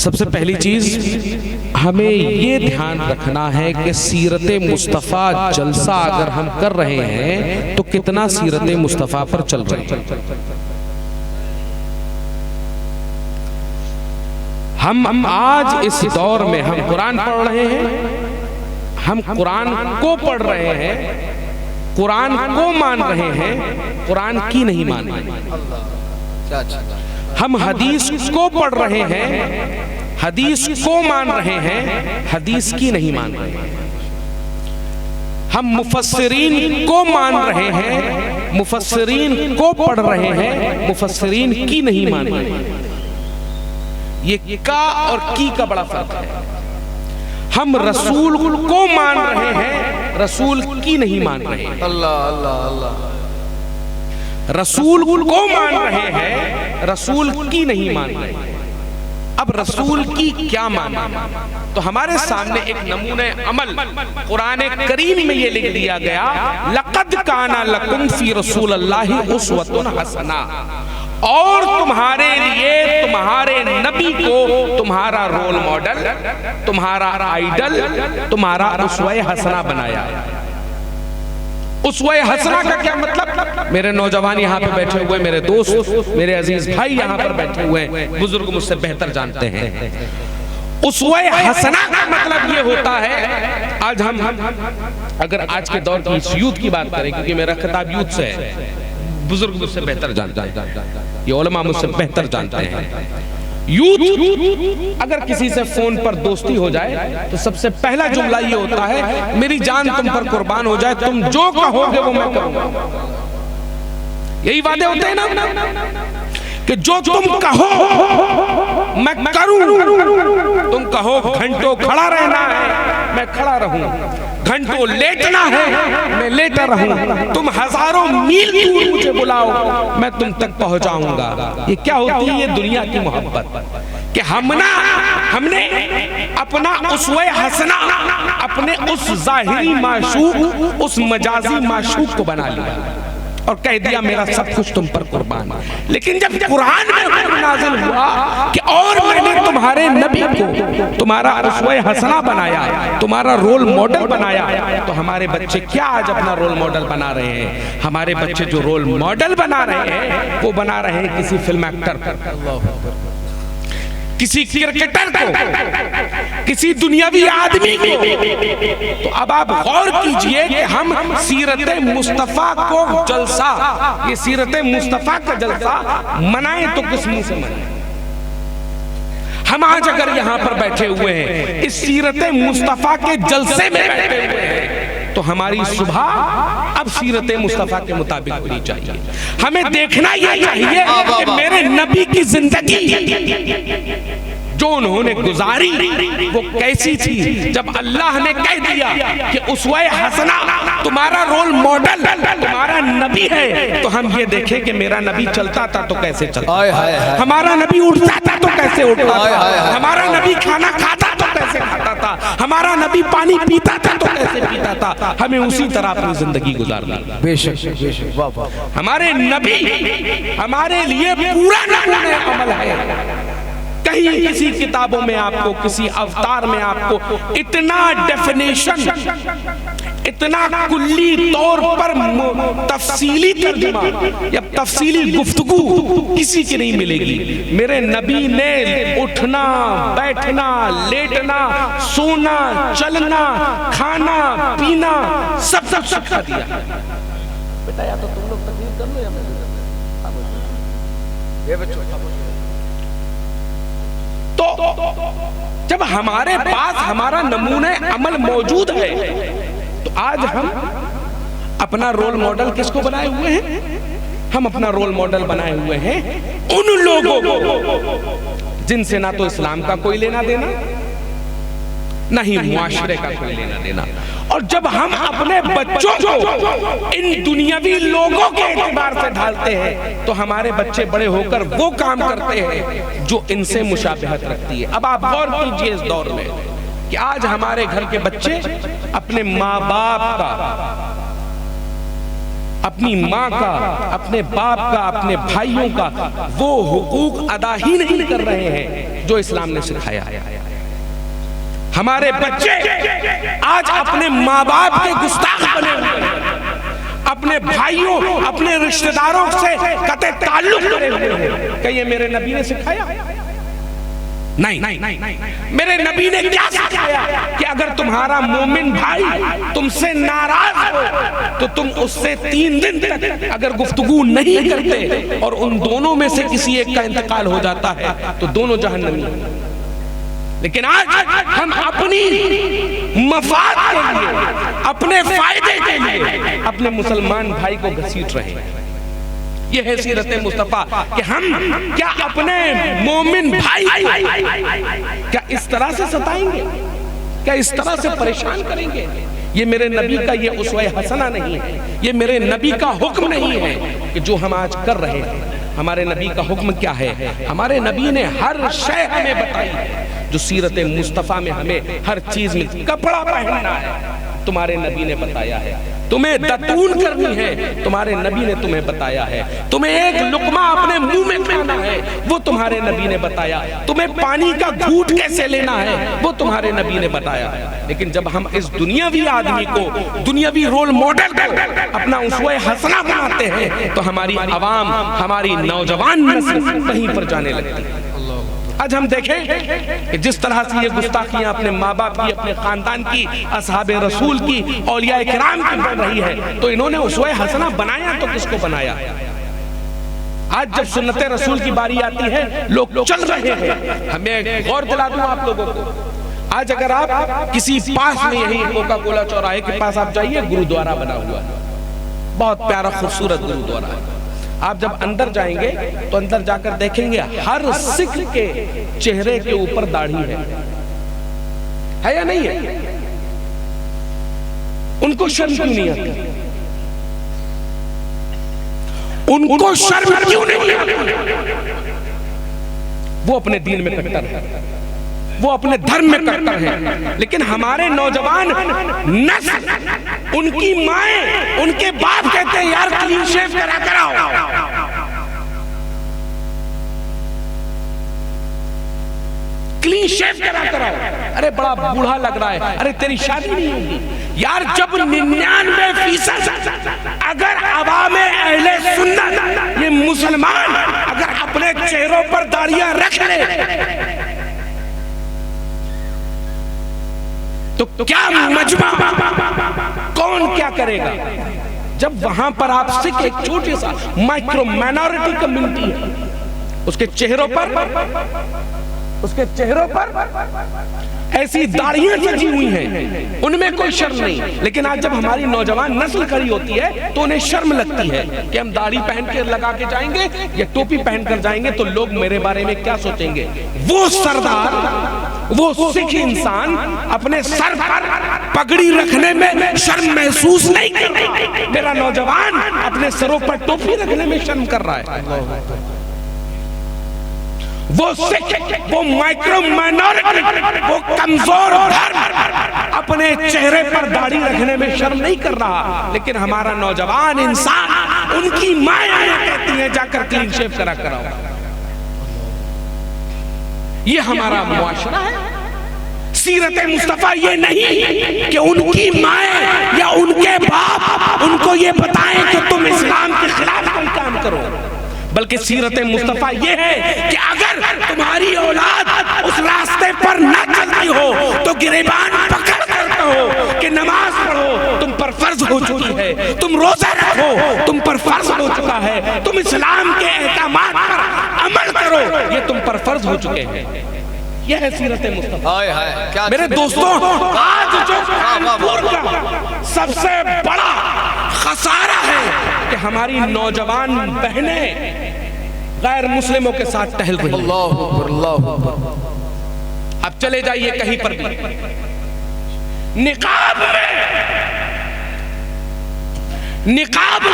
سب سے پہلی چیز ہمیں یہ دھیان رکھنا ہے کہ سیرت مصطفیٰ جلسہ اگر ہم کر رہے ہیں تو کتنا سیرت مصطفیٰ پر چل رہے ہیں. ہم آج اس دور میں ہم قرآن پڑھ رہے ہیں, ہم قرآن کو پڑھ رہے ہیں, قرآن کو مان رہے ہیں, قرآن کی نہیں مان رہے. ہم حدیث کو پڑھ رہے ہیں, حدیث کو مان رہے ہیں, حدیث کی نہیں مان رہے. ہم مفسرین کو مان رہے ہیں, مفسرین کو پڑھ رہے ہیں, مفسرین کی نہیں مان رہے. یہ کا اور کی کا بڑا فرق ہے. ہم رسول کو مان رہے ہیں, رسول کی نہیں مان رہے. اللہ اللہ اللہ. رسول کو مان رہے ہیں, رسول کی نہیں مان رہے. اب رسول کی کیا مانا؟ تو ہمارے سامنے ایک نمونہ عمل قرآن کریم میں یہ لکھ دیا گیا, لَقَدْ كَانَ لَكُمْ فِي رَسُولِ اللَّهِ أُسْوَةٌ حَسَنَةٌ. اور تمہارے لیے تمہارے نبی کو تمہارا رول ماڈل, تمہارا آئیڈل, تمہارا اسوہ حسنہ بنایا. اسوہ حسنہ کا کیا مطلب؟ میرے نوجوان یہاں پہ بیٹھے ہوئے, میرے دوست, میرے عزیز بھائی یہاں پر بیٹھے ہوئے ہیں, بزرگ مجھ سے بہتر جانتے ہیں. اسوہ حسنہ کا مطلب یہ ہوتا ہے, آج ہم اگر آج کے دور کی یوتھ کی بات کریں, کیونکہ میرا خطاب یوتھ سے ہے, بزرگ مجھ سے بہتر جانتے ہیں, یہ علماء مجھ سے بہتر جانتے ہیں. یوتھ اگر کسی سے فون پر دوستی ہو جائے تو سب سے پہلا جملہ یہ ہوتا ہے, میری جان تم پر قربان ہو جائے, تم جو کہو گے وہ میں کروں گا. یہی وعدے ہوتے ہیں نا کہ جو تم کہو میں کروں. تم کہو گھنٹوں کھڑا رہنا ہے, میں کھڑا رہوں. گھنٹوں لیٹنا ہے, میں لیٹا رہوں. تم ہزاروں میل دور مجھے بلاؤ, میں تم تک پہنچاؤں گا. یہ کیا ہوتی ہے؟ یہ دنیا کی محبت کہ ہم نے اپنا اسوہ حسنہ اپنے اس ظاہری معشوق, اس مجازی معشوق کو بنا لیا اور کہہ دیا میرا سب کچھ تم پر قربان. لیکن جب قرآن میں نازل ہوا کہ اور میں نے تمہارے نبی کو تمہارا اسوہ حسنہ بنایا, تمہارا رول ماڈل بنایا, تو ہمارے بچے کیا آج اپنا رول ماڈل بنا رہے ہیں؟ ہمارے بچے جو رول ماڈل بنا رہے ہیں وہ بنا رہے ہیں کسی فلم ایکٹر کو, کسی کرکٹر کو, کسی دنیاوی آدمی کو. تو اب آپ غور کیجئے کہ ہم سیرت مصطفیٰ کو جلسہ, یہ سیرت مصطفیٰ کا جلسہ منائیں تو کس منہ سے منائیں؟ ہم آج اگر یہاں پر بیٹھے ہوئے ہیں, اس سیرت مصطفیٰ کے جلسے میں بیٹھے ہوئے ہیں, تو ہماری صبح اب سیرت مصطفیٰ کے مطابق ہونی چاہیے. ہمیں دیکھنا یہ چاہیے کہ میرے نبی کی زندگی جو انہوں نے گزاری وہ کیسی تھی. جب اللہ نے کہہ دیا کہ اسوہ حسنہ تمہارا رول ماڈل تمہارا نبی ہے, تو ہم یہ دیکھیں کہ میرا نبی چلتا تھا تو کیسے چلتا, ہمارا نبی اٹھتا تھا تو کیسے اٹھتا تھا, ہمارا نبی کھانا کھاتا تو کیسے کھاتا تھا, ہمارا نبی پانی پیتا تھا تو کیسے پیتا تھا. ہمیں اسی طرح اپنی زندگی گزارنا. بے شک بے شک. ہمارے نبی ہمارے لیے پورا نمونہ عمل ہے. کہیں کسی کتابوں میں آپ کو, کسی اوتار میں آپ کو اتنا ڈیفینیشن, اتنا کلی طور پر تفصیلی ترجمہ یا تفصیلی گفتگو کسی کی نہیں ملے گی. میرے نبی نے اٹھنا, بیٹھنا, لیٹنا, سونا, چلنا, کھانا, پینا سب سکھا دیا. بیٹا یا تو تم لوگ تقریر کر لو یا میں یہ بچوں. تو جب ہمارے پاس ہمارا نمونہ عمل موجود ہے تو آج ہم اپنا رول ماڈل کس کو بنائے ہوئے ہیں؟ ہم اپنا رول ماڈل بنائے ہوئے ہیں ان لوگوں کو جن سے نہ تو اسلام کا کوئی لینا دینا, نہ ہی معاشرے کا کوئی لینا دینا. اور جب ہم اپنے بچوں کو ان دنیاوی لوگوں کے اعتبار سے ڈھالتے ہیں تو ہمارے بچے بڑے ہو کر وہ کام کرتے ہیں جو ان سے مشابہت رکھتی ہے. اب آپ غور کیجئے اس دور میں کہ آج ہمارے گھر کے بچے اپنے ماں باپ کا اپنی ماں کا، اپنے باپ کا، اپنے بھائیوں کا وہ حقوق ادا ہی نہیں کر رہے ہیں جو اسلام نے سکھایا ہے۔ ہمارے بچے آج اپنے ماں باپ کے گستاخ بنے ہوئے ہیں، اپنے بھائیوں، اپنے رشتہ داروں سے قطع تعلق کرے ہوئے ہیں۔ کہ یہ میرے نبی نے سکھایا؟ نہیں۔ میرے نبی نے کیا سکھایا کہ اگر تمہارا مومن بھائی تم سے ناراض ہو تو تم اس سے 3 دن تک اگر گفتگو نہیں کرتے اور ان دونوں میں سے کسی ایک کا انتقال ہو جاتا ہے تو دونوں جہنمی ہیں۔ لیکن آج ہم اپنی مفاد کے لیے، اپنے فائدے کے لیے اپنے مسلمان بھائی کو گھسیٹ رہے ہیں۔ یہ ہے سیرت مصطفیٰ کہ ہم کیا اپنے مومن بھائی کیا اس طرح سے ستائیں گے، کیا اس طرح سے پریشان کریں گے؟ یہ میرے نبی کا یہ اسوہ حسنہ نہیں ہے، یہ میرے نبی کا حکم نہیں ہے کہ جو ہم آج کر رہے ہیں۔ ہمارے نبی کا حکم کیا ہے؟ ہمارے نبی نے ہر شے ہمیں بتائی ہے جو سیرت مصطفیٰ میں ہمیں ہر چیز میں کپڑا پہننا ہے تمہارے نبی نے بتایا ہے، تمہیں دتون کرنی ہے تمہارے نبی نے تمہیں بتایا ہے، تمہیں ایک لقمہ اپنے منہ میں کھانا ہے وہ تمہارے نبی نے بتایا، تمہیں پانی کا گھونٹ کیسے لینا ہے وہ تمہارے نبی نے بتایا۔ لیکن جب ہم اس دنیاوی آدمی کو، دنیاوی رول ماڈل کو اپنا اسوہ حسنہ بناتے ہیں تو ہماری عوام، ہماری نوجوان نسل کہیں پر جانے لگتی ہے۔ آج ہم دیکھیں کہ جس طرح سے یہ گستاخیاں اپنے ماں باپ کی، اپنے خاندان کی، اصحاب رسول کی، اولیاء کرام کی بن رہی ہے تو انہوں نے اسوہ حسنہ بنایا تو کس کو بنایا؟ آج جب سنت رسول کی باری آتی ہے لوگ چل رہے ہیں۔ ہمیں غور دلا دوں آپ لوگوں کو، آج اگر آپ کسی پاس میں یہی کوکا کولا چوراہے کے پاس آپ جائیے، گرودوارا بنا ہوا ہے، بہت پیارا خوبصورت گرودوارا ہے۔ آپ جب اندر جائیں گے تو اندر جا کر دیکھیں گے ہر سکھ کے چہرے کے اوپر داڑھی ہے یا نہیں ہے؟ ان کو شرم کیوں نہیں آتی؟ ان کو شرم کیوں نہیں آتی؟ وہ اپنے دین میں کٹر ہے، وہ اپنے دھرم میں کٹر ہیں، لیکن ہمارے نوجوان نسل، ان کی مائیں، ان کے باپ کہتے ہیں یار کلین شیف کرا کراؤ، کلین شیف کرا کراؤ۔ ارے بڑا بوڑھا لگ رہا ہے، ارے تیری شادی نہیں ہوگی یار۔ جب 99% اگر عوام اہل سنت، یہ مسلمان اگر اپنے چہروں پر داڑیاں رکھ لے تو کیا مجمع، کون کیا کرے گا؟ جب وہاں پر آپ سکھ ایک چھوٹی سا مائکرو مائنورٹی کمیونٹی ہے، اس کے چہروں پر ایسی داڑیاں سجی ہوئی ہیں، ان میں کوئی شرم نہیں۔ لیکن آج جب ہماری نوجوان نسل کھڑی ہوتی ہے تو انہیں شرم لگتی ہے کہ ہم داڑھی پہن کے لگا کے جائیں گے یا ٹوپی پہن کر جائیں گے تو لوگ میرے بارے میں کیا سوچیں گے۔ وہ سردار، وہ سکھ انسان اپنے سر پر پگڑی رکھنے میں شرم محسوس نہیں کر رہا، میرا نوجوان اپنے سروں پر ٹوپی رکھنے میں شرم کر رہا ہے۔ وہ سکھ، وہ مائکرو مائنورٹی، وہ کمزور دھرم اپنے چہرے پر داڑھی رکھنے میں شرم نہیں کر رہا، لیکن ہمارا نوجوان انسان، ان کی مائیں کہتی ہیں جا کر کلین شیف کرا کراؤ۔ یہ ہمارا معاشرہ ہے۔ سیرت مصطفیٰ یہ نہیں کہ ان کی مائیں یا ان کے باپ ان کو یہ بتائیں کہ تم اسلام کے خلاف کوئی کام کرو، بلکہ سیرت مصطفیٰ یہ ہے کہ اگر تمہاری اولاد اس راستے پر نہ چلتی ہو تو گریبان پکڑ کر کہو کہ نماز پڑھو، تم پر فرض ہو چکی ہے، تم روزہ رکھو، تم پر فرض ہو چکا ہے، تم اسلام کے احکامات پر عمل کرو، یہ تم پر فرض ہو چکے ہیں۔ یہ ہے سیرت مصطفیٰ۔ میرے دوستوں، آج جو کانپور کا سب سے بڑا خسارہ ہے کہ ہماری نوجوان بہنیں غیر مسلموں کے ساتھ ٹہل رہی ہیں۔ اللہ اکبر، اللہ اکبر۔ اب چلے جائیے کہیں پر بھی، نقاب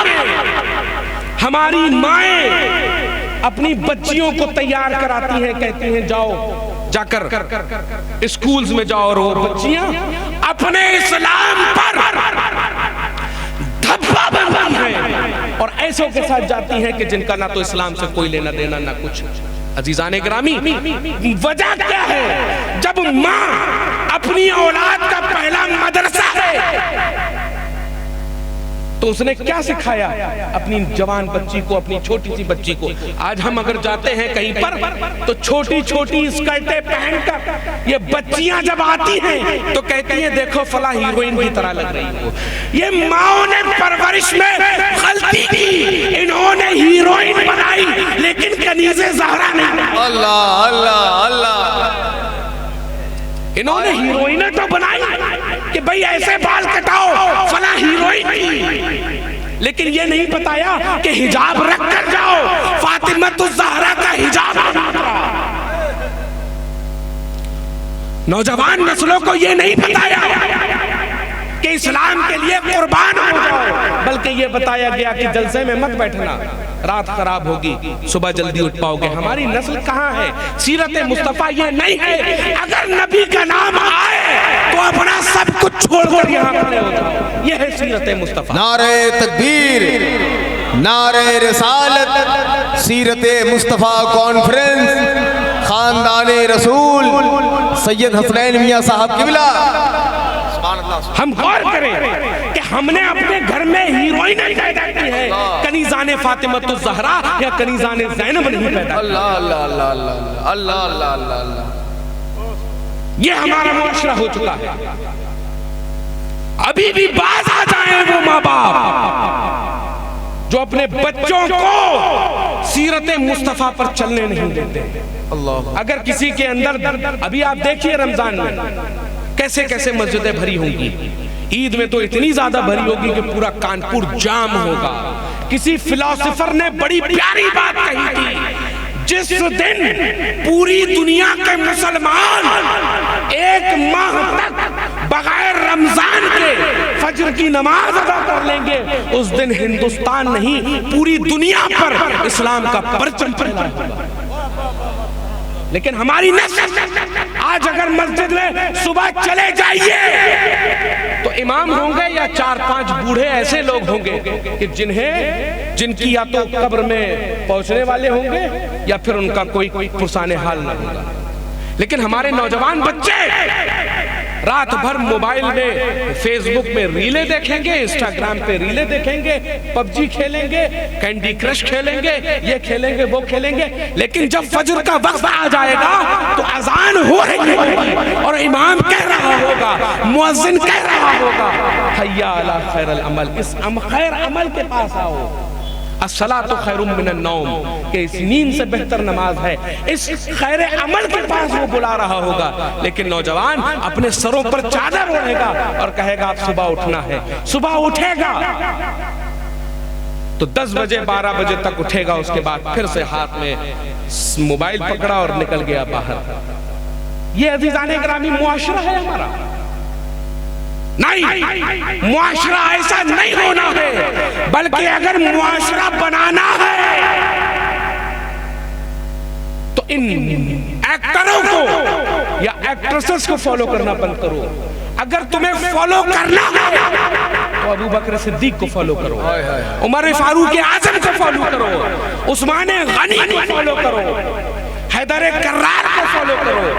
میں ہماری مائیں اپنی بچیوں کو تیار کراتی ہیں، کہتی ہیں جاؤ، جا کر اسکولز میں جاؤ، اور وہ بچیاں اپنے اسلام پر دھبا بنتی ہیں، اور ایسوں کے ساتھ جاتی ہیں کہ جن کا نہ تو اسلام سے کوئی لینا دینا نہ کچھ. عزیزان گرامی، وجہ کیا ہے؟ جب ماں اپنی اولاد کا پہلا مدرسہ ہے تو اس نے کیا سکھایا اپنی جوان بچی کو، اپنی چھوٹی سی بچی کو؟ آج ہم اگر جاتے ہیں کہیں پر تو چھوٹی چھوٹی اسکرٹیں پہن کر یہ بچیاں جب آتی ہیں تو کہتی ہیں دیکھو فلاں ہیروئن کی طرح لگ رہی ہو. یہ ماں نے پرورش میں غلطی کی، انہوں نے ہیروئن بنائی لیکن کنیز زہرا نہیں. اللہ اللہ اللہ. انہوں نے ہیروئنیں تو بنائی کہ بھئی ایسے بال کٹاؤ فلاں ہیروئن کی، لیکن یہ نہیں بتایا کہ حجاب رکھ کر جاؤ. فاطمہ الزہرا کا حجاب نوجوان نسلوں کو یہ نہیں بتایا کہ اسلام کے لیے قربان ہو جاؤ، بلکہ یہ بتایا گیا کہ جلسے میں مت بیٹھنا، رات خراب ہوگی، صبح جلدی اٹھ پاؤ گے. ہماری نسل کہاں ہے؟ سیرت مصطفیٰ یہ نہیں ہے. اگر نبی کا نام آئے تو اپنا سب کچھ چھوڑ کر یہاں کھڑے ہو جاؤ. یہ ہے سیرت مصطفیٰ. نعرہ تکبیر، نعرہ رسالت، سیرت مصطفیٰ کانفرنس، خاندان رسول سید حسنین میاں صاحب قبلہ. ہم غور کریں کہ ہم نے اپنے گھر میں ہیروئن پیدا کی ہے، کنیزان فاطمہ الزہرا یا کنیزان زینب نہیں پیدا کی. اللہ اللہ اللہ اللہ اللہ اللہ اللہ. یہ ہمارا معاشرہ ہو چکا ہے. ابھی بھی باز آ جائیں وہ ماں باپ جو اپنے بچوں کو سیرت مصطفیٰ پر چلنے نہیں دیتے. اگر کسی کے اندر، ابھی آپ دیکھیے رمضان میں کیسے کیسے مسجدیں بھری ہوں گی، عید میں تو اتنی زیادہ بھری ہوگی کہ پورا کانپور جام ہوگا. کسی فلاسفر نے بڑی پیاری بات کہی تھی، جس دن پوری دنیا کے مسلمان ایک ماہ تک بغیر رمضان کے فجر کی نماز ادا کر لیں گے، اس دن ہندوستان نہیں پوری دنیا پر اسلام کا پرچم پھیلا ہوگا. لیکن ہماری نسل آج اگر مسجد میں صبح چلے جائیے تو امام ہوں گے یا 4-5 بوڑھے ایسے لوگ ہوں گے کہ جن کی یا تو قبر میں پہنچنے والے ہوں گے یا پھر ان کا کوئی پرسان حال نہ ہوگا. لیکن ہمارے نوجوان بچے رات بھر موبائل میں فیس بک میں ریلیں دیکھیں گے، انسٹاگرام پہ ریلیں دیکھیں گے، پب جی کھیلیں گے، کینڈی کرش کھیلیں گے، یہ کھیلیں گے وہ کھیلیں گے. لیکن جب فجر کا وقت آ جائے گا تو اذان ہو رہی ہوگی اور امام کہہ رہا ہوگا، مؤذن کہہ رہا ہوگا حیا علی خیر العمل، اس خیر عمل کے پاس آؤ. الصلاۃ خیر من النوم، کہ اس نیند سے بہتر نماز ہے. اس خیر عمل کے پاس وہ بلا رہا ہوگا. لیکن نوجوان اپنے سروں پر چادر اوڑھے گا اور کہے گا اب صبح اٹھنا ہے. صبح اٹھے گا تو 10 بجے 12 بجے تک اٹھے گا، اس کے بعد پھر سے ہاتھ میں موبائل پکڑا اور نکل گیا باہر. یہ عزیزان گرامی معاشرہ ہے ہمارا. نہیں، معاشرہ ایسا نہیں ہونا ہے، بلکہ اگر معاشرہ بنانا ہے تو ان ایکٹروں کو یا ایکٹریسز کو فالو کرنا بند کرو. اگر تمہیں فالو کرنا ہے تو ابو بکر صدیق کو فالو کرو، عمر فاروق اعظم کو فالو کرو، عثمان غنی کو فالو کرو، حیدر کرار کو فالو کرو،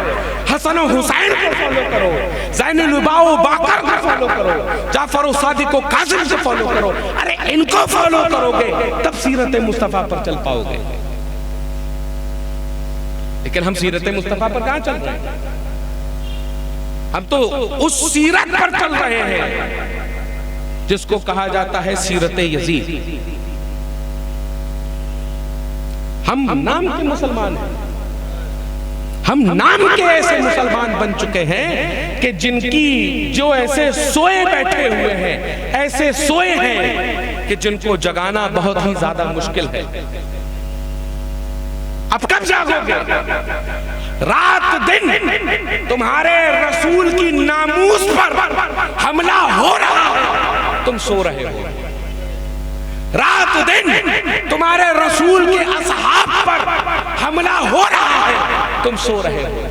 حسن و حسین کو فالو کرو، زین العبا و باقر کو فالو کرو، جعفر و صادق و کاظم کو فالو کرو. ارے ان کو فالو کرو گے تب سیرت مصطفیٰ پر چل پاؤ گے. لیکن ہم سیرت مصطفیٰ پر کہاں چل رہے ہیں؟ ہم تو اس سیرت پر چل رہے ہیں جس کو کہا جاتا ہے سیرت یزید. ہم نام کے مسلمان ہیں، ہم نام کے ایسے مسلمان بن چکے ہیں کہ جن کی جو ایسے سوئے بیٹھے ہوئے ہیں، ایسے سوئے ہیں کہ جن کو جگانا بہت ہی زیادہ مشکل ہے. اب کب جاگو گے؟ رات دن تمہارے رسول کی ناموس پر حملہ ہو رہا ہے، تم سو رہے ہو. رات دن تمہارے رسول کے اصحاب پر حملہ ہو رہا ہے، تم سو رہے ہو.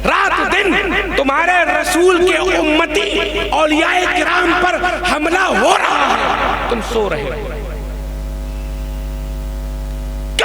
رات دن تمہارے رسول کے امتی اولیاء کرام پر حملہ ہو رہا ہے، تم سو رہے ہو.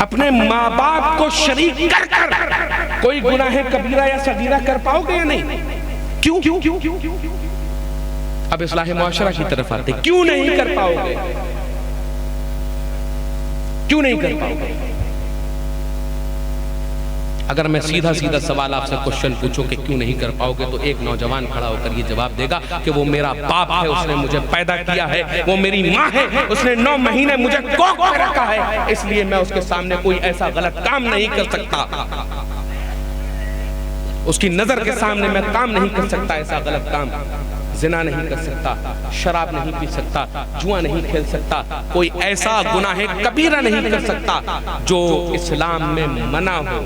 اپنے ماں باپ کو شریک کر کر کوئی گناہ کبیرہ یا صغیرہ کر پاؤ گے یا نہیں؟ کیوں؟ اب اصلاح معاشرہ کی طرف آتے، کیوں نہیں کر پاؤ گے؟ کیوں نہیں کر پاؤ گے؟ اگر میں سیدھا سوال آپ سے کوشچن پوچھوں کہ کیوں نہیں کر پاؤ گے، تو ایک نوجوان کھڑا ہو کر یہ جواب دے گا کہ وہ میرا باپ ہے، اس نے مجھے پیدا کیا ہے، وہ میری ماں ہے، اس نے 9 مہینے مجھے کوکھ میں رکھا ہے، اس لیے میں اس کے سامنے کوئی ایسا غلط کام نہیں کر سکتا، اس کی نظر کے سامنے میں کام نہیں کر سکتا ایسا غلط کام، زنا نہیں کر سکتا، شراب نہیں پی سکتا، جوا نہیں کھیل سکتا، کوئی ایسا گناہ کبیرہ نہیں کر سکتا جو اسلام میں منع ہو،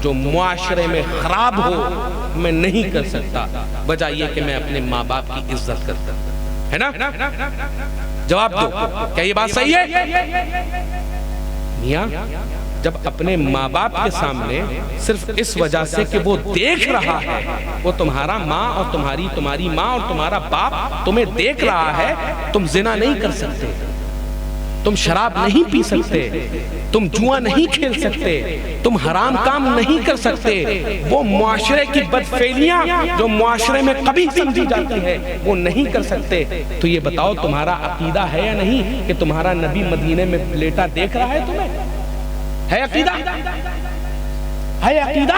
جو معاشرے میں خراب ہو، میں نہیں کر سکتا، وجہ یہ کہ میں اپنے ماں باپ کی عزت کرتا ہوں، ہے نا؟ جواب دو، کیا یہ بات صحیح ہے؟ میاں جب اپنے ماں باپ کے سامنے صرف اس وجہ سے کہ وہ دیکھ رہا ہے، وہ تمہارا ماں اور تمہاری ماں اور تمہارا باپ تمہیں دیکھ رہا ہے، تم زنا نہیں کر سکتے، تم شراب نہیں پی سکتے، تم جوا نہیں کھیل سکتے، تم حرام کام نہیں کر سکتے، وہ معاشرے کی بدفعلیاں جو معاشرے میں کبھی سمجھی جاتی ہے وہ نہیں کر سکتے، تو یہ بتاؤ تمہارا عقیدہ ہے یا نہیں کہ تمہارا نبی مدینے میں لیٹا دیکھ رہا ہے تمہیں؟ ہے عقیدہ؟ ہے عقیدہ؟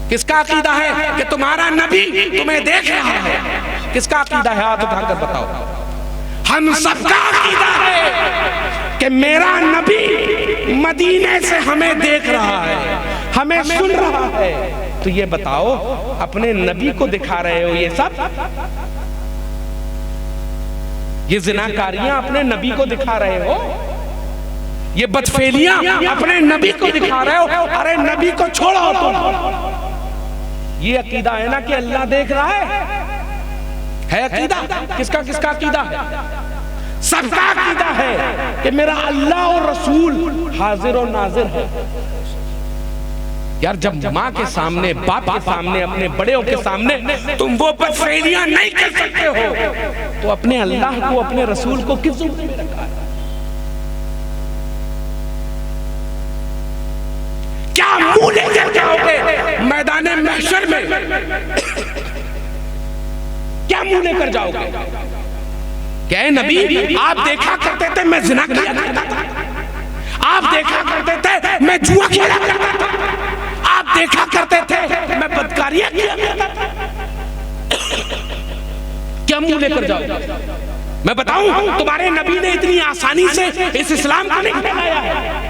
کس کا عقیدہ ہے کہ تمہارا نبی تمہیں دیکھ رہا ہے؟ کس کا عقیدہ ہے؟ ہاتھ اٹھا کر بتاؤ۔ ہم سب کا عقیدہ ہے کہ میرا نبی مدینے سے ہمیں دیکھ رہا ہے، ہمیں سن رہا ہے، تو یہ بتاؤ اپنے نبی کو دکھا رہے ہو یہ سب؟ یہ زناکاریاں اپنے نبی کو دکھا رہے ہو؟ یہ بدفعلیاں اپنے نبی کو دکھا رہے ہو؟ ارے نبی کو چھوڑو تم۔ یہ عقیدہ ہے نا کہ اللہ دیکھ رہا ہے عقیدہ؟ کس کا عقیدہ ہے؟ سب کا عقیدہ ہے کہ میرا اللہ اور رسول حاضر و ناظر ہے۔ یار جب ماں کے سامنے، باپ کے سامنے، اپنے بڑےوں کے سامنے تم وہ بدفعلیاں نہیں کر سکتے ہو، تو اپنے اللہ کو، اپنے رسول کو کس زمرے میں رکھا ہے؟ کیا منہ لے کر جاؤ گے میدان محشر میں؟ کیا منہ لے کر جاؤ گے کہ اے نبی آپ دیکھا کرتے تھے میں زنا کیا کرتا تھا، آپ دیکھا کرتے تھے میں جوا کھیلا کرتا تھا، آپ دیکھا کرتے تھے میں بدکاریاں کیا کرتا تھا؟ کیا منہ لے کر جاؤ گے؟ میں بتاؤں تمہارے نبی نے اتنی آسانی سے اس اسلام کو نہیں پھیلایا ہے۔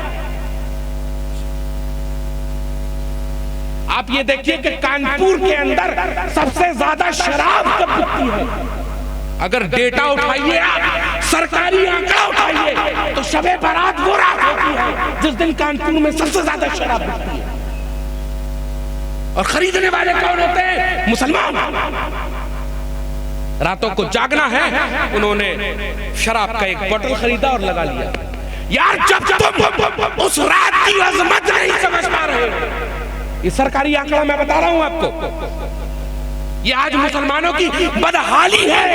آپ یہ دیکھیے کہ کانپور کے اندر سب سے زیادہ شراب کب بکتی ہے؟ اگر ڈیٹا اٹھائیے، آپ سرکاری آنکڑا اٹھائیے، تو شب برات وہ رات ہوتی ہے جس دن کانپور میں سب سے زیادہ شراب بکتی ہے، اور خریدنے والے کون ہوتے ہیں؟ مسلمان۔ راتوں کو جاگنا ہے، انہوں نے شراب کا ایک بوتل خریدا اور لگا لیا۔ یار جب تم اس رات کی عظمت نہیں سمجھ پا رہے، یہ سرکاری آنکڑا میں بتا رہا ہوں آپ کو، یہ آج مسلمانوں کی بدحالی ہے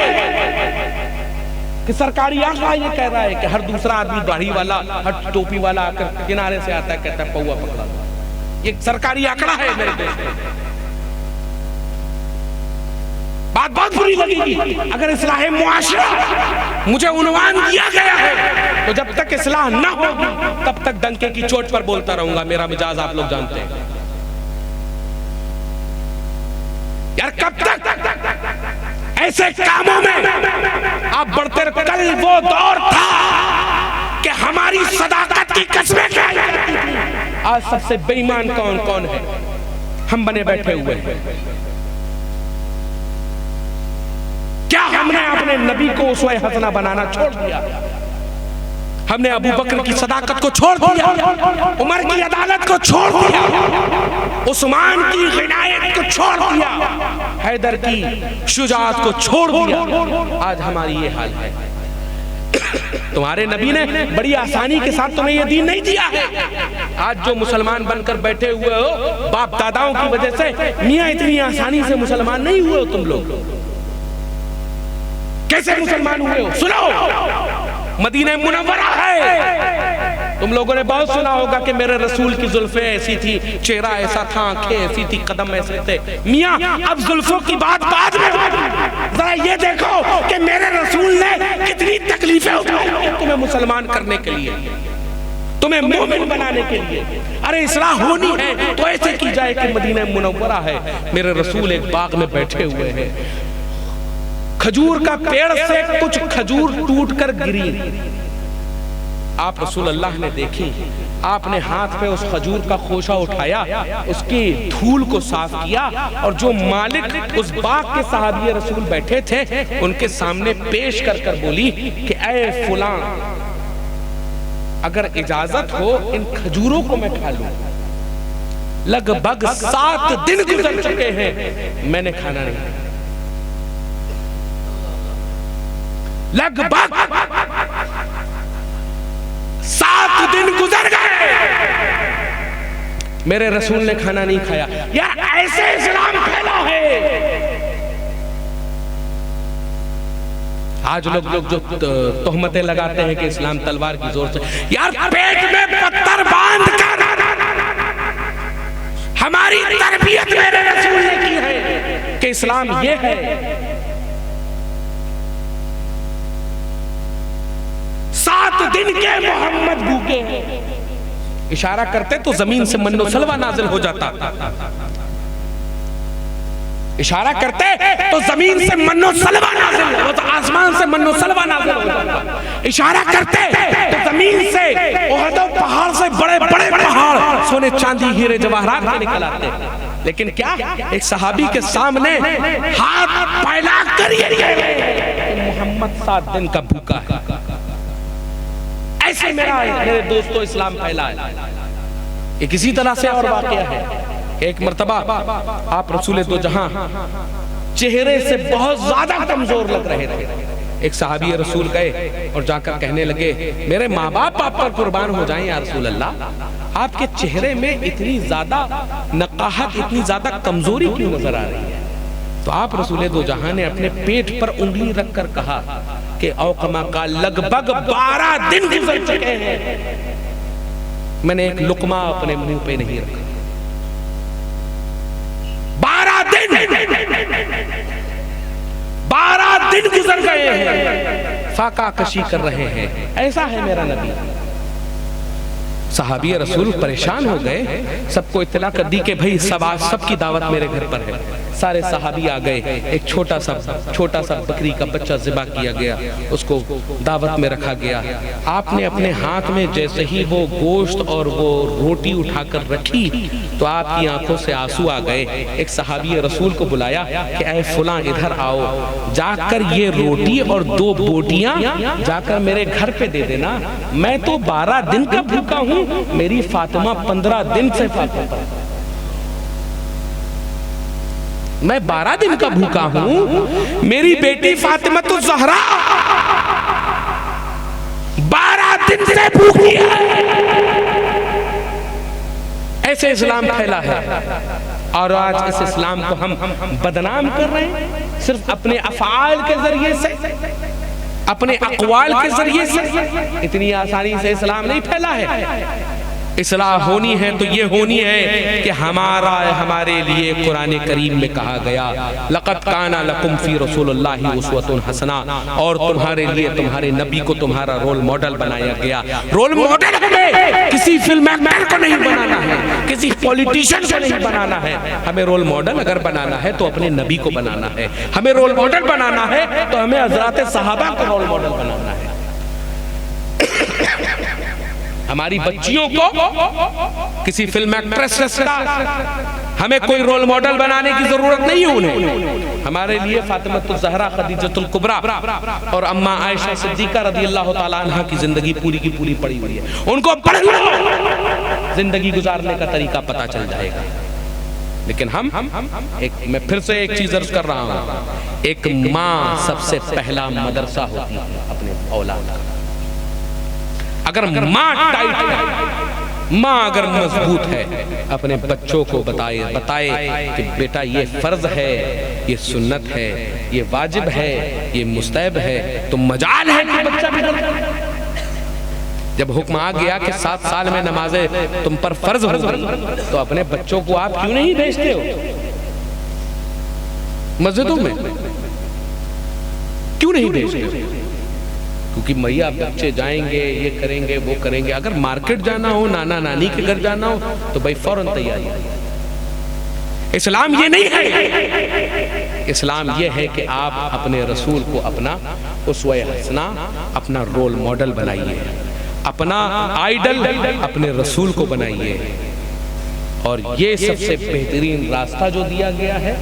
کہ سرکاری آنکڑا یہ کہہ رہا ہے کہ ہر دوسرا آدمی داڑھی والا، ہر ٹوپی والا آ کر کنارے سے آتا ہے، کہتا ہے پوا پکڑا۔ یہ سرکاری آنکڑا ہے میرے دوست۔ بات بہت بری لگے گی اگر اصلاح معاشرہ مجھے عنوان دیا گیا ہے، تو جب تک اصلاح نہ ہوگی تب تک ڈنکے کی چوٹ پر بولتا رہوں گا۔ میرا مزاج آپ لوگ جانتے ہیں یار، کب تک ایسے کاموں میں آپ بڑھتے رہتے؟ کل وہ دور تھا کہ ہماری صداقت کی قسمیں کھائی جاتی تھی، آج سب سے بے ایمان کون ہے؟ ہم بنے بیٹھے ہوئے ہیں۔ کیا ہم نے اپنے نبی کو اسوہ حسنہ بنانا چھوڑ دیا؟ ہم نے ابو بکر کی صداقت کو چھوڑ دیا، عمر کی عدالت کو چھوڑ دیا، عثمان کی غنایت کو چھوڑ دیا، حیدر کی شجاعت کو چھوڑ دیا۔ آج ہماری یہ حال ہے۔ تمہارے نبی نے بڑی آسانی کے ساتھ تمہیں یہ دین نہیں دیا ہے۔ آج جو مسلمان بن کر بیٹھے ہوئے ہو باپ داداؤں کی وجہ سے، میاں اتنی آسانی سے مسلمان نہیں ہوئے ہو تم لوگ۔ کیسے مسلمان ہوئے ہو؟ سنو، مدینہ منورہ ہے تم لوگوں نے بہت سنا ہوگا کہ میرے رسول کی زلفیں ایسی تھی، چہرہ ایسا تھا، آنکھیں ایسی تھی، قدم ایسے تھے. میاں اب زلفوں کی بات بعد میں ہوگی، ذرا یہ دیکھو کہ میرے رسول نے کتنی تکلیفیں اٹھائی تمہیں مسلمان کرنے کے لیے، تمہیں مومن بنانے کے لیے. ارے اصلاح ہونی ہے تو ایسے کی جائے کہ مدینہ منورہ ہے، میرے رسول ایک باغ میں بیٹھے ہوئے ہیں، کھجور کا پیڑ سے کچھ کھجور ٹوٹ کر گری، آپ رسول اللہ نے دیکھی، آپ نے ہاتھ پہ اس کھجور کا خوشہ اٹھایا، اس کی دھول کو صاف کیا، اور جو مالک اس باغ کے صحابی رسول بیٹھے تھے ان کے سامنے پیش کر کر بولی کہ اے فلاں، اگر اجازت ہو ان کھجوروں کو میں کھا لوں. لگ بھگ 7 دن گزر چکے ہیں میں نے کھانا نہیں، لگ بھگ 7 دن گزر گئے میرے رسول نے کھانا نہیں کھایا. یار ایسے اسلام پھیلا ہے. آج لوگ جو تہمتیں لگاتے ہیں کہ اسلام تلوار کی زور سے، یار پیٹ میں پتھر باندھ کر ہماری تربیت میرے رسول نے کی ہے کہ اسلام یہ ہے. 7 دن کے محمد بھوکے ہیں، اشارہ کرتے تو زمین سے من و سلوہ نازل ہو جاتا، اشارہ کرتے تو زمین سے من و سلوہ نازل ہو جاتا، آسمان سے من و سلوہ نازل ہو جاتا. اشارہ کرتے تو زمین سے احد و پہاڑ سے بڑے بڑے پہاڑ سونے چاندی ہیرے جواہرات کے نکل آتے. لیکن کیا ایک صحابی کے سامنے ہاتھ پھیلا کر یہ کہے محمد 7 دن کا بھوکا ہے. ایسے میرے دوستو اسلام پھیلا ہے. یہ کسی طرح سے اور واقعہ ہے. ایک مرتبہ آپ رسول دو جہاں چہرے سے بہت زیادہ کمزور لگ رہے تھے. ایک صحابی رسول گئے اور جا کر کہنے لگے میرے ماں باپ آپ پر قربان ہو جائیں یا رسول اللہ، آپ کے چہرے میں اتنی زیادہ نقاہت، اتنی زیادہ کمزوری کیوں نظر آ رہی ہے؟ تو آپ رسول دو جہاں نے اپنے پیٹ پر انگلی رکھ کر کہا کہ اوقما کا لگ بھگ 12 دن گزر چکے ہیں میں نے ایک لقمہ اپنے منہ پہ نہیں رکھا. 12 دن گزر گئے ہیں، فاقہ کشی کر رہے ہیں. ایسا ہے میرا نبی. صحابی رسول پریشان ہو گئے، سب کو اطلاع کر دی کہ بھئی سب کی دعوت میرے گھر پر ہے. سارے صحابی آ گئے، ایک چھوٹا سا بکری کا بچہ ذبح کیا گیا، اس کو دعوت میں رکھا گیا. آپ نے اپنے ہاتھ میں جیسے ہی وہ گوشت اور وہ روٹی اٹھا کر رکھی تو آپ کی آنکھوں سے آنسو آ گئے. ایک صحابی رسول کو بلایا کہ اے فلاں ادھر آؤ، جا کر یہ روٹی اور 2 بوٹیاں جا کر میرے گھر پہ دے دینا. میں تو 12 دن کا بھوکا ہوں، میری فاطمہ 15 دن سے فاطمہ، میں 12 دن کا بھوکا ہوں، میری بیٹی فاطمہ تو زہرا 12 دن سے بھوکی ہے. ایسے اسلام پھیلا ہے. اور آج اس اسلام کو ہم بدنام کر رہے ہیں صرف اپنے افعال کے ذریعے سے، اپنے اقوال کے ذریعے سے. اتنی آسانی سے اسلام نہیں پھیلا ہے. اصلاح ہونی ہے تو یہ ہونی ہے کہ ہمارے لیے قرآن کریم میں کہا گیا لَقَدْ كَانَ لَكُمْ فِي رَسُولِ اللَّهِ أُسْوَةٌ حَسَنَةٌ، اور تمہارے لیے تمہارے نبی کو تمہارا رول ماڈل بنایا گیا. رول ماڈل ہمیں کسی فلم ایکٹر کو نہیں بنانا ہے، کسی پولیٹیشن کو نہیں بنانا ہے. ہمیں رول ماڈل اگر بنانا ہے تو اپنے نبی کو بنانا ہے. ہمیں رول ماڈل بنانا ہے تو ہمیں حضرات صحابہ کو رول ماڈل بنانا ہے. ہماری بچیوں کو کسی فلم ایکٹریس کا ہمیں کوئی رول ماڈل بنانے کی ضرورت نہیں ہے. انہیں ہمارے لیے فاطمہ الزہرا، خدیجہ الکبریٰ اور اماں عائشہ صدیقہ رضی اللہ تعالیٰ عنہ کی زندگی پوری کی پوری پڑی ہوئی ہے. ان کو پڑھ لو، زندگی گزارنے کا طریقہ پتا چل جائے گا. لیکن میں پھر سے ایک چیز عرض کر رہا ہوں، ایک ماں سب سے پہلا مدرسہ ہوتی ہے اپنے اولاد کا. اگر ماں ٹائٹ ہے، ماں اگر مضبوط ہے، اپنے بچوں کو بتائے کہ بیٹا یہ فرض ہے، یہ سنت ہے، یہ واجب ہے، یہ مستحب ہے، تو مجال ہے کہ بچہ بگڑ جائے. جب حکم آ گیا کہ 7 سال میں نمازیں تم پر فرض ہوگی تو اپنے بچوں کو آپ کیوں نہیں بھیجتے ہو مسجدوں میں؟ کیوں نہیں بھیجتے ہو؟ کیونکہ میاں بچے جائیں گے، یہ کریں گے، وہ کریں گے. اگر مارکیٹ جانا ہو، نانا نانی کے گھر جانا ہو تو بھائی فوراً تیاری. اسلام یہ نہیں ہے. اسلام یہ ہے کہ آپ اپنے رسول کو اپنا اسوہ حسنہ، اپنا رول ماڈل بنائیے، اپنا آئیڈل اپنے رسول کو بنائیے. اور یہ سب سے بہترین راستہ جو دیا گیا ہے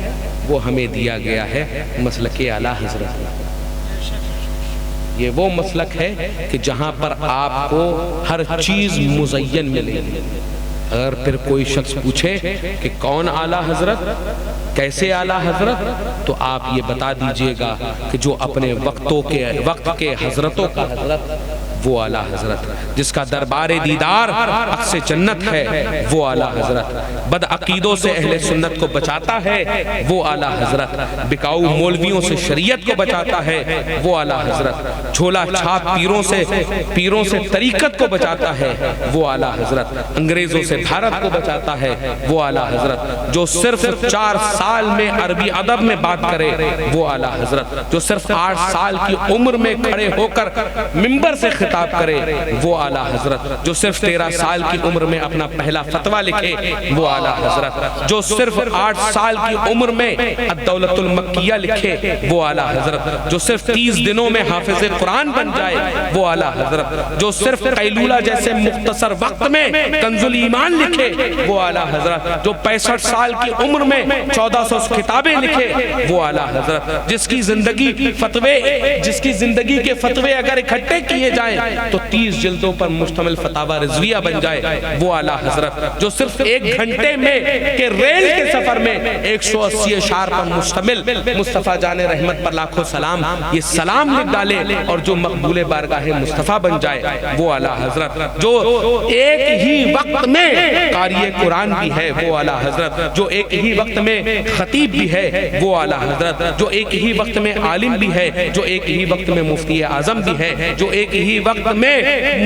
وہ ہمیں دیا گیا ہے مسلک اعلیٰ حضرت. یہ وہ مسلک ہے کہ جہاں پر آپ کو ہر چیز مزین ملے گی. اگر پھر کوئی شخص پوچھے کہ کون اعلیٰ حضرت، کیسے اعلیٰ حضرت، تو آپ یہ بتا دیجئے گا کہ جو اپنے وقت کے حضرتوں کا حضرت وہ اعلیٰ حضرت، جس کا دربار دیدار عکس جنت ہے وہ اعلیٰ حضرت، بد عقیدوں سے اہل سنت کو بچاتا ہے وہ اعلیٰ حضرت، بکاؤ مولویوں سے شریعت کو بچاتا ہے وہ اعلیٰ حضرت، جھولا چھاپ پیروں سے طریقت کو بچاتا ہے وہ اعلیٰ حضرت، انگریزوں سے بھارت کو بچاتا ہے وہ اعلیٰ حضرت، جو صرف 4 سال میں عربی ادب میں بات کرے وہ اعلیٰ حضرت، جو صرف 8 سال کی عمر میں کھڑے ہو کر منبر سے خطاب کرے وہ اعلیٰ حضرت، جو صرف 13 سال کی عمر میں اپنا پہلا فتویٰ لکھے وہ اعلیٰ حضرت، جو صرف 8 سال کی عمر میں الدولۃ المکیہ لکھے وہ اعلیٰ حضرت، جو صرف 30 دنوں میں حافظ قرآن بن جائے وہ اعلیٰ حضرت، جو صرف قیلولہ جیسے مختصر وقت میں کنز الایمان لکھے وہ اعلیٰ حضرت، جو 65 سال کی عمر میں 1400 کتابیں لکھے وہ اعلیٰ حضرت، جس کی زندگی کے فتوے اگر اکٹھے کیے جائیں تو 30 جلدوں پر مشتمل فتاوی رضویہ بن جائے وہ اعلیٰ حضرت، جو صرف 1 گھنٹے میں کے ریل کے سفر میں 180 اشعار پر مشتمل مصطفیٰ جان رحمت پر لاکھوں سلام یہ سلام لکھ ڈالے اور جو مقبول بارگاہ مصطفیٰ بن جائے وہ اعلیٰ حضرت، جو ایک ہی وقت میں قاری قرآن بھی ہے وہ اعلیٰ حضرت، جو ایک ہی وقت میں خطیب بھی ہے وہ اعلیٰ حضرت، جو ایک ہی وقت میں عالم بھی ہے، جو ایک ہی وقت میں مفتی اعظم بھی ہے، جو ایک ہی وقت میں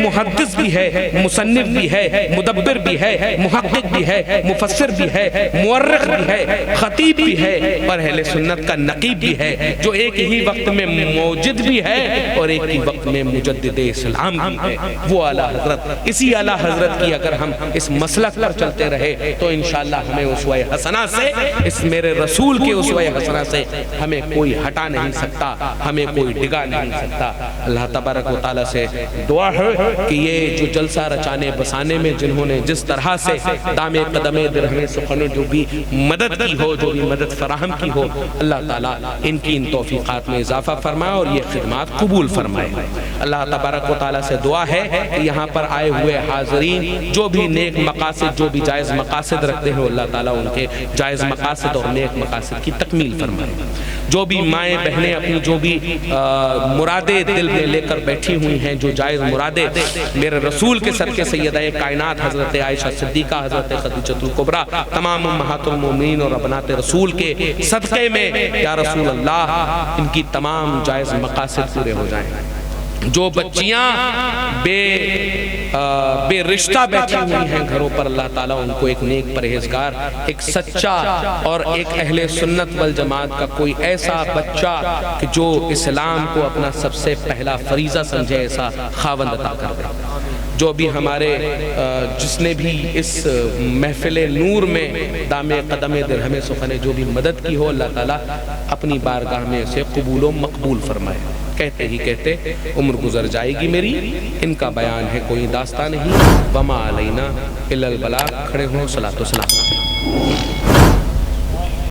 محدث بھی ہے، مصنف بھی ہے، مدبر بھی ہے، محقق بھی ہے، مفسر بھی ہے، مورخ بھی ہے، خطیب بھی ہے اور اہل سنت کا نقیب بھی ہے، جو ایک ہی وقت میں موجد بھی ہے اور ایک ہی وقت میں مجدد اسلام بھی ہے وہ اعلیٰ حضرت. اسی اعلیٰ حضرت کی اگر ہم اس مسلک پر چلتے رہے تو انشاءاللہ ہمیں اسوہ حسنہ سے، اس میرے رسول کے اسوہ حسنہ سے ہمیں کوئی ہٹا نہیں سکتا، ہمیں کوئی ڈگا نہیں سکتا. اللہ تبارک و تعالیٰ سے دعا ہے کہ یہ جو جلسہ رچانے بسانے میں جنہوں نے جس طرح سے دام قدم درہم سخن جو بھی مدد کی ہو، جو بھی مدد فراہم کی ہو، اللہ تعالیٰ ان کی ان توفیقات میں اضافہ فرمائے اور یہ خدمات قبول فرمائے. اللہ تبارک و تعالیٰ سے دعا ہے کہ یہاں پر آئے ہوئے حاضرین جو بھی نیک مقاصد، جو بھی جائز مقاصد رکھتے ہیں، اللہ تعالیٰ ان کے جائز مقاصد اور نیک مقاصد کی تکمیل فرمائے. جو بھی مائیں بہنیں اپنی جو بھی مرادیں دل میں لے کر بیٹھی ہوئی ہیں، جو جائز مرادیں میرے رسول کے صدقے سیدہ کائنات حضرت عائشہ صدیقہ، حضرت خدیجہ الکبریٰ، تمام امہات المومنین اور ابنات رسول کے صدقے میں یا رسول اللہ ان کی تمام جائز مقاصد پورے ہو جائیں. جو بچیاں بے رشتہ بیٹھی ہوئی ہیں گھروں پر، اللہ تعالیٰ ان کو ایک نیک پرہیزگار، ایک سچا اور ایک اہل سنت والجماعت کا کوئی ایسا بچہ کہ جو اسلام کو اپنا سب سے پہلا فریضہ سمجھے، ایسا خاوند عطا کر دے. جو بھی ہمارے جس نے بھی اس محفل نور میں دام قدم درہم سخن جو بھی مدد کی ہو، اللہ تعالیٰ اپنی بارگاہ میں اسے قبول و مقبول فرمائے. کہتے ہی کہتے عمر گزر جائے گی میری، ان کا بیان ہے کوئی داستان نہیں. وما علینا الا البلاغ. کھڑے ہوں، صلاۃ و سلام.